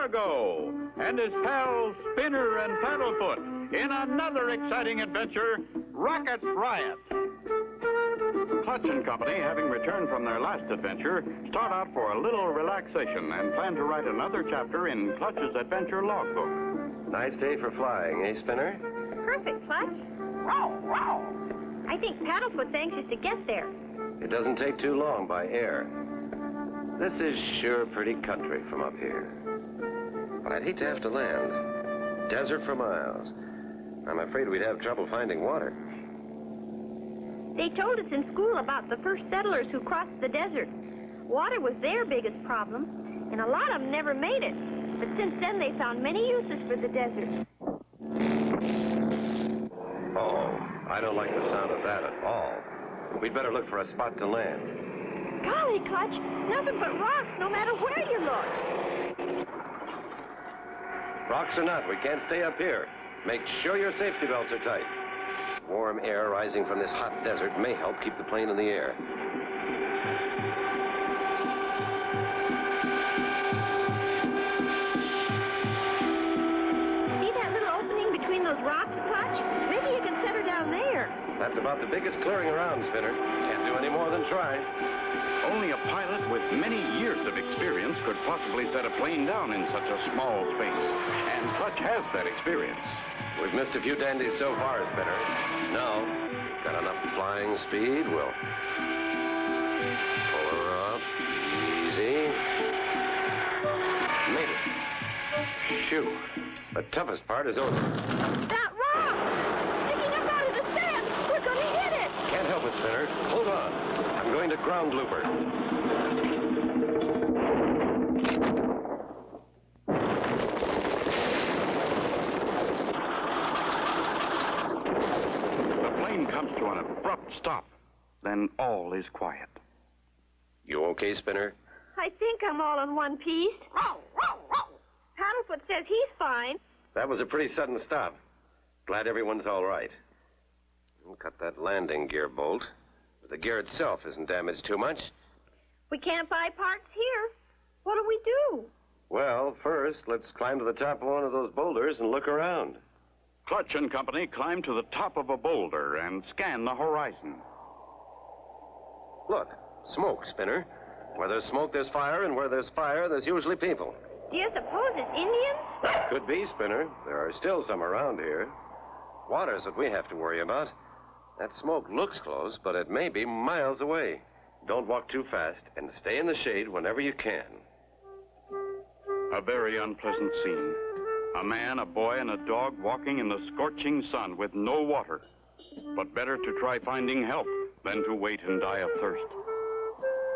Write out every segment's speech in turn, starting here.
Cargo and his pals Spinner and Paddlefoot in another exciting adventure, Riot. Clutch and Company, having returned from their last adventure, start out for a little relaxation and plan to write another chapter in Clutch's adventure logbook. Nice day for flying, eh, Spinner? Perfect, Clutch. I think Paddlefoot's anxious to get there. It doesn't take too long by air. This is sure pretty country from up here. But I'd hate to have to land. Desert for miles. I'm afraid we'd have trouble finding water. They told us in school about the first settlers who crossed the desert. Water was their biggest problem, and a lot of them never made it. But since then, they found many uses for the desert. Oh, I don't like the sound of that at all. We'd better look for a spot to land. Golly, Clutch, nothing but rocks no matter where you look. Rocks or not, we can't stay up here. Make sure your safety belts are tight. Warm air rising from this hot desert may help keep the plane in the air. See that little opening between those rocks, Clutch? Maybe you can set her down there. That's about the biggest clearing around, Spinner. Can't do any more than try. Only a pilot with many years of experience could possibly set a plane down in such a small space. And Clutch has that experience. We've missed a few dandies so far, Spinner. Now, got enough flying speed, we'll pull her up. Easy. Made it. Phew. The toughest part is over. That rock! Sticking up out of the sand! We're going to hit it! Can't help it, Spinner. Hold on. I'm going to ground loop her. Comes to an abrupt stop. Then all is quiet. You okay, Spinner? I think I'm all in one piece. Paddlefoot says he's fine. That was a pretty sudden stop. Glad everyone's all right. We'll cut that landing gear bolt. But the gear itself isn't damaged too much. We can't buy parts here. What do we do? Well, first, let's climb to the top of one of those boulders and look around. Clutch and Company climb to the top of a boulder and scan the horizon. Look, smoke, Spinner. Where there's smoke, there's fire, and where there's fire, there's usually people. Do you suppose it's Indians? That could be, Spinner. There are still some around here. Water's what we have to worry about. That smoke looks close, but it may be miles away. Don't walk too fast, and stay in the shade whenever you can. A very unpleasant scene. A man, a boy, and a dog walking in the scorching sun with no water. But better to try finding help than to wait and die of thirst.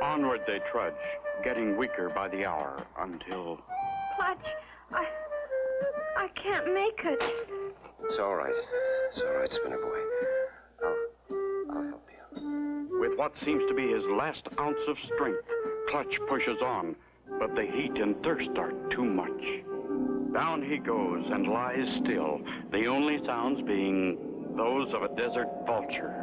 Onward they trudge, getting weaker by the hour until... Clutch, I can't make it. It's all right. It's all right, Spinner boy. I'll help you. With what seems to be his last ounce of strength, Clutch pushes on, but the heat and thirst are too much. Down he goes and lies still, the only sounds being those of a desert vulture.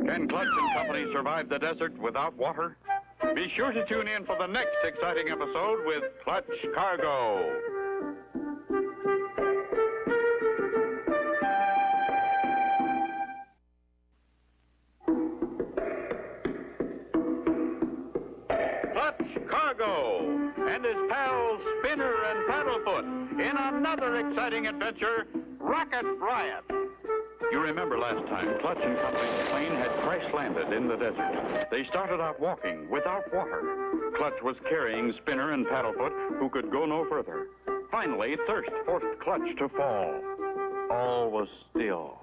Can Clutch and Company survive the desert without water? Be sure to tune in for the next exciting episode with Clutch Cargo. And his pals Spinner and Paddlefoot in another exciting adventure, Riot. You remember last time, Clutch and Company's plane had crash-landed in the desert. They started out walking without water. Clutch was carrying Spinner and Paddlefoot, who could go no further. Finally, thirst forced Clutch to fall. All was still.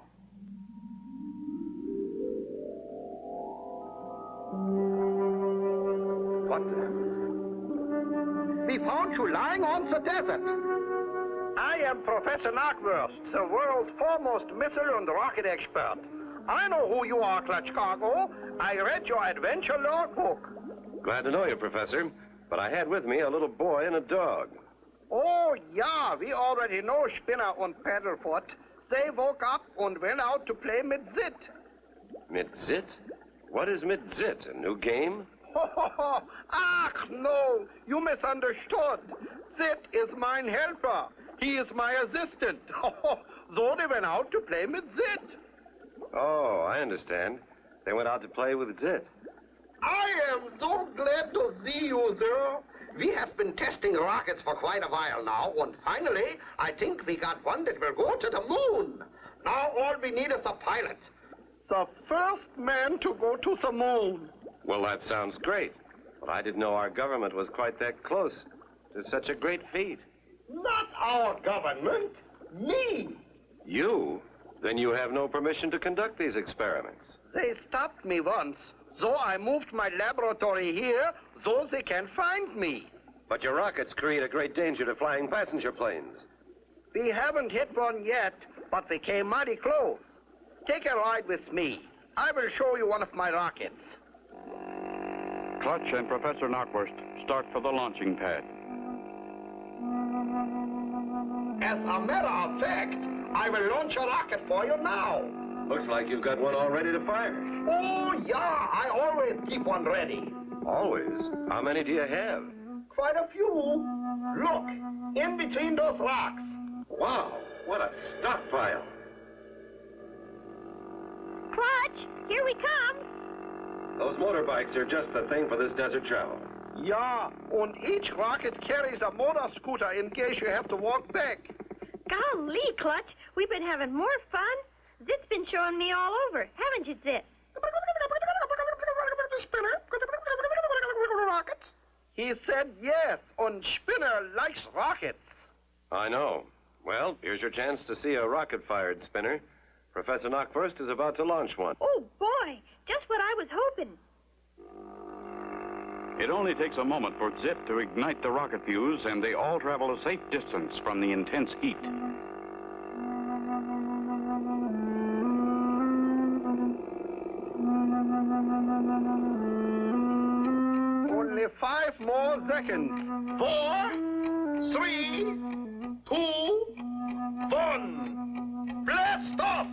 What the... We found you lying on the desert. I am Professor Knockwurst, the world's foremost missile and rocket expert. I know who you are, Clutch Cargo. I read your adventure logbook. Glad to know you, Professor. But I had with me a little boy and a dog. Oh, yeah, we already know Spinner and Paddlefoot. They woke up and went out to play Mitzit. Mitzit? What is Mitzit? A new game? Ach, no, you misunderstood. Zit is mine helper. He is my assistant. So they went out to play with Zit. Oh, I understand. They went out to play with Zit. I am so glad to see you, sir. We have been testing rockets for quite a while now, and finally, I think we got one that will go to the moon. Now all we need is a pilot. The first man to go to the moon. Well, that sounds great. But I didn't know our government was quite that close to such a great feat. Not our government. Me. You? Then you have no permission to conduct these experiments. They stopped me once, so I moved my laboratory here so they can find me. But your rockets create a great danger to flying passenger planes. We haven't hit one yet, but we came mighty close. Take a ride with me. I will show you one of my rockets. Clutch and Professor Knockwurst start for the launching pad. As a matter of fact, I will launch a rocket for you now. Looks like you've got one all ready to fire. Oh, yeah, I always keep one ready. Always? How many do you have? Quite a few. Look, in between those rocks. Wow, what a stockpile. Clutch, here we come. Those motorbikes are just the thing for this desert travel. Yeah, and each rocket carries a motor scooter in case you have to walk back. Golly, Clutch, we've been having more fun. Zit's been showing me all over, haven't you, Zit? Rockets? He said yes, and Spinner likes rockets. I know. Well, here's your chance to see a rocket-fired spinner. Professor Knockwurst is about to launch one. Oh, boy, just what I was hoping. It only takes a moment for Zit to ignite the rocket fuse, and they all travel a safe distance from the intense heat. Only 5 more seconds. 4, 3, 2, 1. Blast off!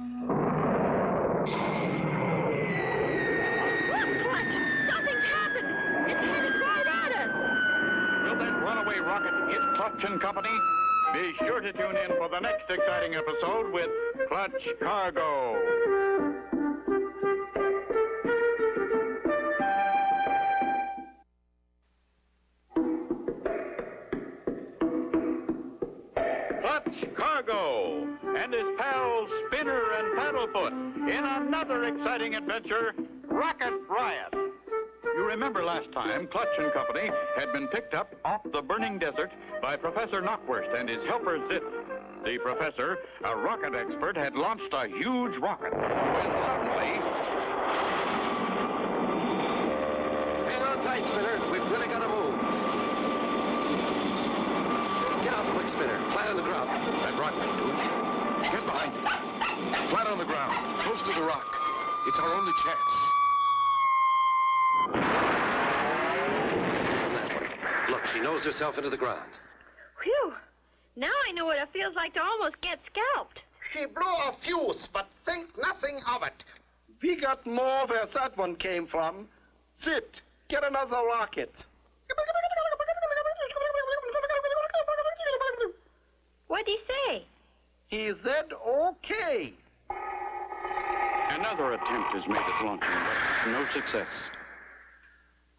Look, Clutch, something's happened. It's headed right at us. Will that runaway rocket hit Clutch and Company? Be sure to tune in for the next exciting episode with Clutch Cargo. Clutch Cargo and his pals Spinner and Paddlefoot in another exciting adventure, Rocket Riot. You remember last time, Clutch and Company had been picked up off the burning desert by Professor Knockwurst and his helper Zit. The professor, a rocket expert, had launched a huge rocket when suddenly... Hang on tight, Spinner. We've really got to move. Get out quick, Spinner. Flat on the ground. That rock will do it. Get behind it. Flat on the ground, close to the rock. It's our only chance. On that one. Look, she nosed herself into the ground. Whew. Now I know what it feels like to almost get scalped. She blew a fuse, but think nothing of it. We got more where that one came from. Zit, get another rocket. What'd he say? He said okay. Another attempt is made at launching, but no success.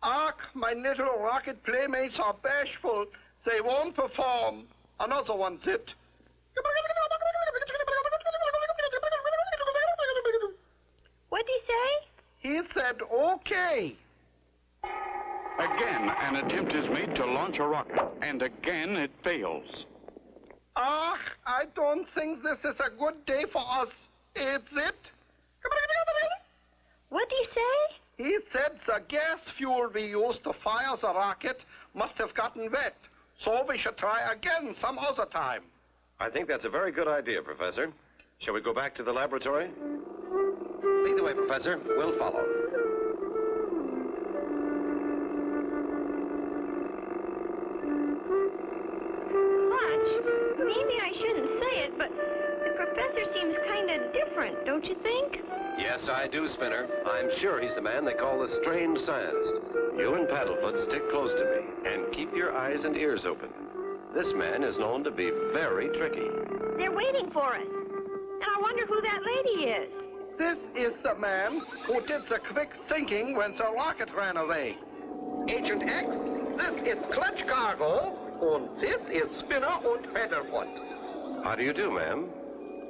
Ach, my little rocket playmates are bashful. They won't perform. Another one, Zit. What'd he say? He said okay. Again, an attempt is made to launch a rocket, and again it fails. Ach, I don't think this is a good day for us. Is it? What'd he say? He said the gas fuel we used to fire the rocket must have gotten wet. So we should try again some other time. I think that's a very good idea, Professor. Shall we go back to the laboratory? Lead the way, Professor. We'll follow. Clutch, maybe I shouldn't say it, but the professor seems kind of different, don't you think? Yeah, Yes, I do, Spinner. I'm sure he's the man they call the strange scientist. You and Paddlefoot stick close to me and keep your eyes and ears open. This man is known to be very tricky. They're waiting for us. And I wonder who that lady is. This is the man who did the quick thinking when the rocket ran away. Agent X, this is Clutch Cargo, and this is Spinner and Paddlefoot. How do you do, ma'am?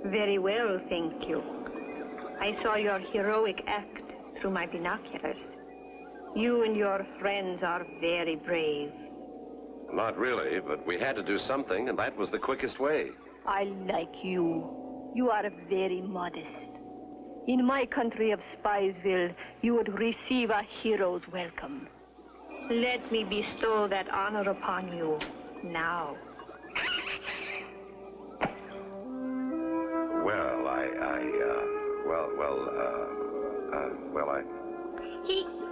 Very well, thank you. I saw your heroic act through my binoculars. You and your friends are very brave. Not really, but we had to do something, and that was the quickest way. I like you. You are very modest. In my country of Spiesville, you would receive a hero's welcome. Let me bestow that honor upon you now. Well,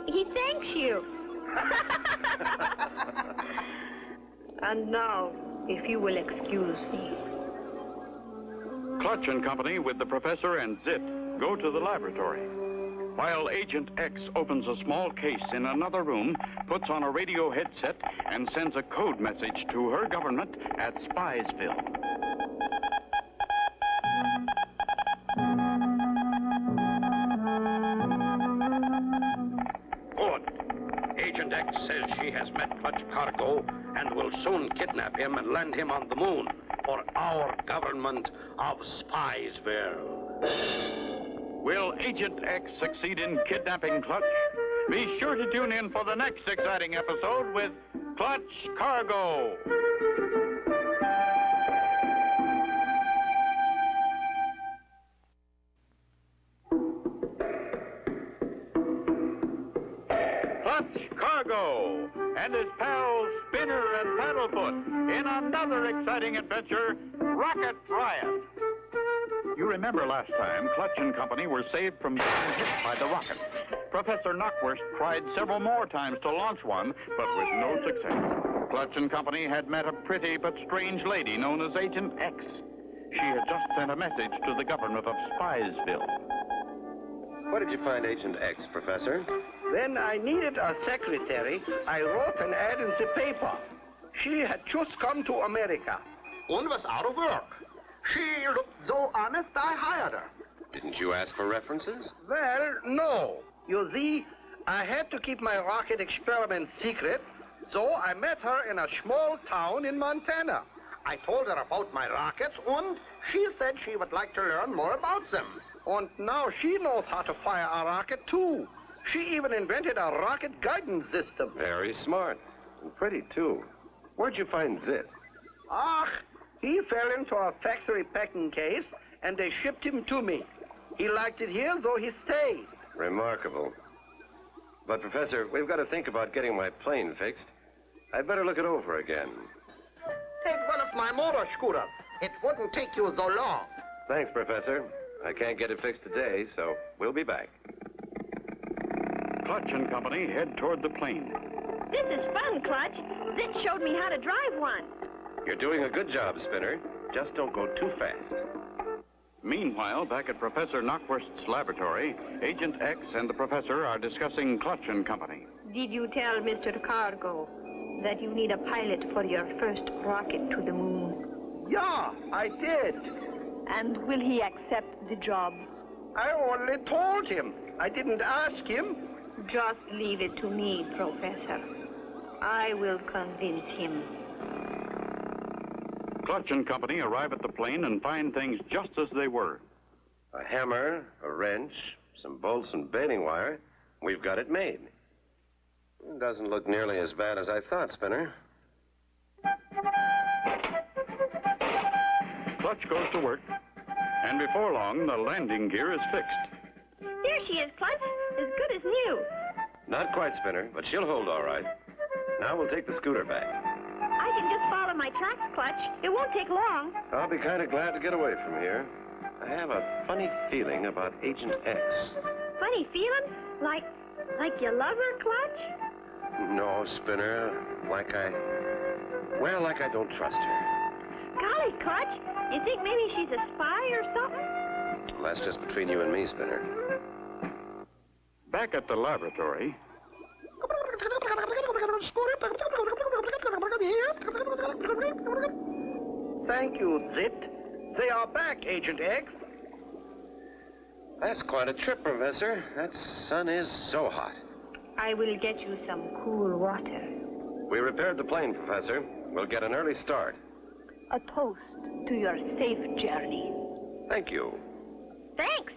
He thanks you. And now, if you will excuse me. Clutch and Company with the professor and Zit go to the laboratory, while Agent X opens a small case in another room, puts on a radio headset, and sends a code message to her government at Spiesville. Good. Agent X says she has met Clutch Cargo and will soon kidnap him and land him on the moon for our government of Spiesville. Will Agent X succeed in kidnapping Clutch? Be sure to tune in for the next exciting episode with Clutch Cargo. Clutch Cargo and his pals Spinner and Paddlefoot in another exciting adventure, Rocket Riot. You remember last time, Clutch and Company were saved from being hit by the rocket. Professor Knockwurst tried several more times to launch one, but with no success. Clutch and Company had met a pretty but strange lady known as Agent X. She had just sent a message to the government of Spiesville. Where did you find Agent X, Professor? When I needed a secretary, I wrote an ad in the paper. She had just come to America and was out of work. She looked so honest, I hired her. Didn't you ask for references? Well, no. You see, I had to keep my rocket experiment secret, so I met her in a small town in Montana. I told her about my rockets, and she said she would like to learn more about them. And now she knows how to fire a rocket, too. She even invented a rocket guidance system. Very smart. And pretty, too. Where'd you find Zit? Ah, he fell into a factory packing case, and they shipped him to me. He liked it here, so he stayed. Remarkable. But, Professor, we've got to think about getting my plane fixed. I'd better look it over again. Take one of my motor scooters. It wouldn't take you so long. Thanks, Professor. I can't get it fixed today, so we'll be back. Clutch and Company head toward the plane. This is fun, Clutch. Zit showed me how to drive one. You're doing a good job, Spinner. Just don't go too fast. Meanwhile, back at Professor Knockwurst's laboratory, Agent X and the professor are discussing Clutch and Company. Did you tell Mr. Cargo that you need a pilot for your first rocket to the moon? Yeah, I did. And will he accept the job? I only told him. I didn't ask him. Just leave it to me, Professor. I will convince him. Clutch and Company arrive at the plane and find things just as they were. A hammer, a wrench, some bolts and baling wire. We've got it made. It doesn't look nearly as bad as I thought, Spinner. Clutch goes to work, and before long, the landing gear is fixed. Here she is, Clutch. As good as new. Not quite, Spinner, but she'll hold all right. Now we'll take the scooter back. I can just follow my tracks, Clutch. It won't take long. I'll be kind of glad to get away from here. I have a funny feeling about Agent X. Funny feeling? Like you love her, Clutch? No, Spinner, like I don't trust her. Golly, Clutch, you think maybe she's a spy or something? Well, that's just between you and me, Spinner. Back at the laboratory, Thank you, Zit. They are back, Agent X. That's quite a trip, Professor. That sun is so hot. I will get you some cool water. We repaired the plane, Professor. We'll get an early start. A toast to your safe journey. Thank you. Thanks.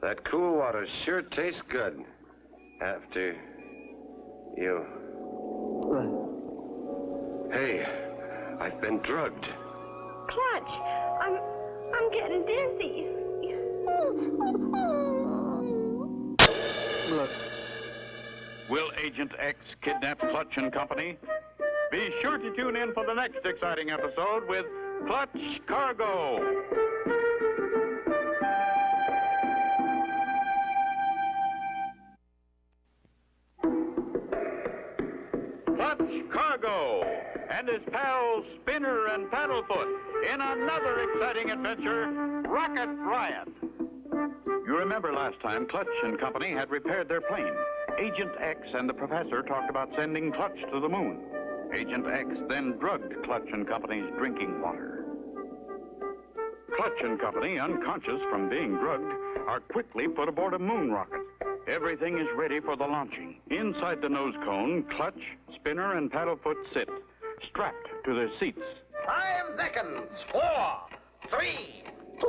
That cool water sure tastes good. After you... Hey, I've been drugged. Clutch, I'm getting dizzy. will Agent X kidnap Clutch and Company? Be sure to tune in for the next exciting episode with Clutch Cargo. Clutch Cargo and his pals Spinner and Paddlefoot in another exciting adventure, Rocket Riot. You remember last time Clutch and Company had repaired their plane. Agent X and the professor talked about sending Clutch to the moon. Agent X then drugged Clutch and Company's drinking water. Clutch and Company, unconscious from being drugged, are quickly put aboard a moon rocket. Everything is ready for the launching. Inside the nose cone, Clutch, Spinner, and Paddlefoot sit, strapped to their seats. 5 seconds. 4, 3, 2,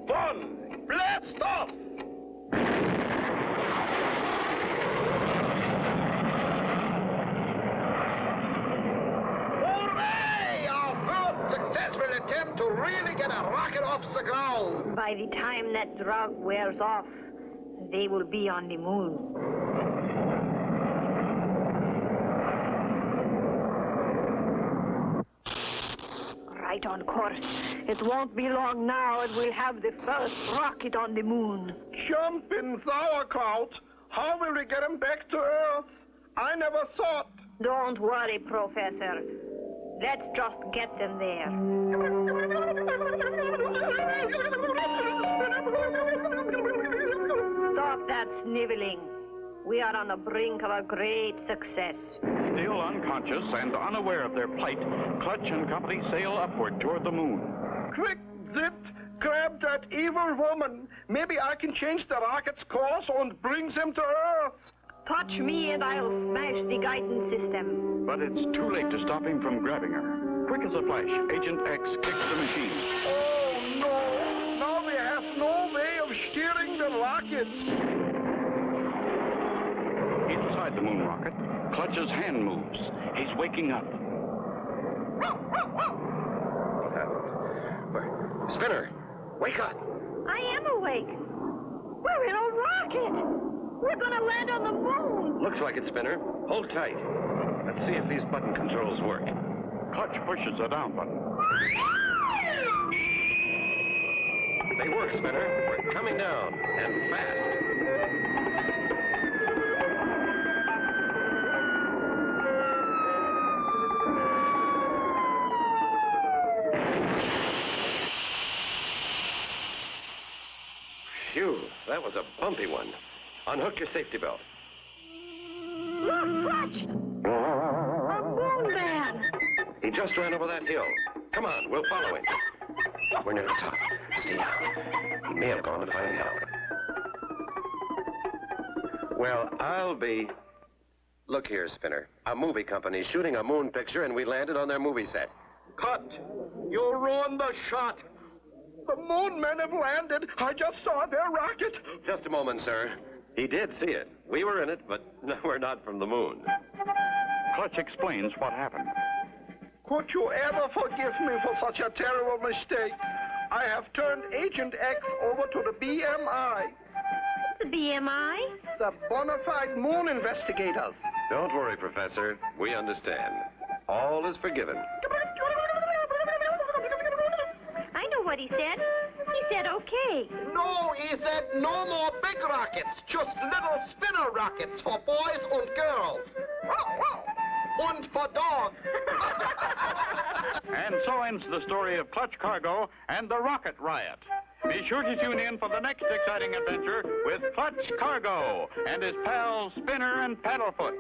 1. Blast off! Hooray! Our first successful attempt to really get a rocket off the ground. By the time that drug wears off, they will be on the moon. Right on course. It won't be long now and we'll have the first rocket on the moon. Jumping sauerkraut. How will we get him back to Earth? I never thought. Don't worry, Professor. Let's just get them there. Stop that sniveling. We are on the brink of a great success. Still unconscious and unaware of their plight, Clutch and Company sail upward toward the moon. Quick, Zit, grab that evil woman. Maybe I can change the rocket's course and bring them to Earth. Touch me and I'll smash the guidance system. But it's too late to stop him from grabbing her. Quick as a flash, Agent X kicks the machine. Oh, no. Now we have no way of steering the rockets. Inside the moon rocket, Clutch's hand moves. He's waking up. Spinner, wake up. I am awake. We're in a rocket. We're going to land on the moon. Looks like it, Spinner. Hold tight. Let's see if these button controls work. Clutch pushes the down button. They work, Spinner. We're coming down, and fast. Phew, that was a bumpy one. Unhook your safety belt. Look, Clutch! A moon man! He just ran over that hill. Come on, we'll follow him. We're near the top. Stay down. He may have gone to find help. Well, I'll be... Look here, Spinner. A movie company shooting a moon picture, and we landed on their movie set. Cut. You ruined the shot. The moon men have landed. I just saw their rocket. Just a moment, sir. He did see it. We were in it, but we're not from the moon. Clutch explains what happened. Could you ever forgive me for such a terrible mistake? I have turned Agent X over to the BMI. The BMI? The bona fide moon investigators. Don't worry, Professor. We understand. All is forgiven. I know what he said. He said okay. No, he said no more big rockets, just little spinner rockets for boys and girls. And for dogs. And so ends the story of Clutch Cargo and the Rocket Riot. Be sure to tune in for the next exciting adventure with Clutch Cargo and his pals Spinner and Paddlefoot.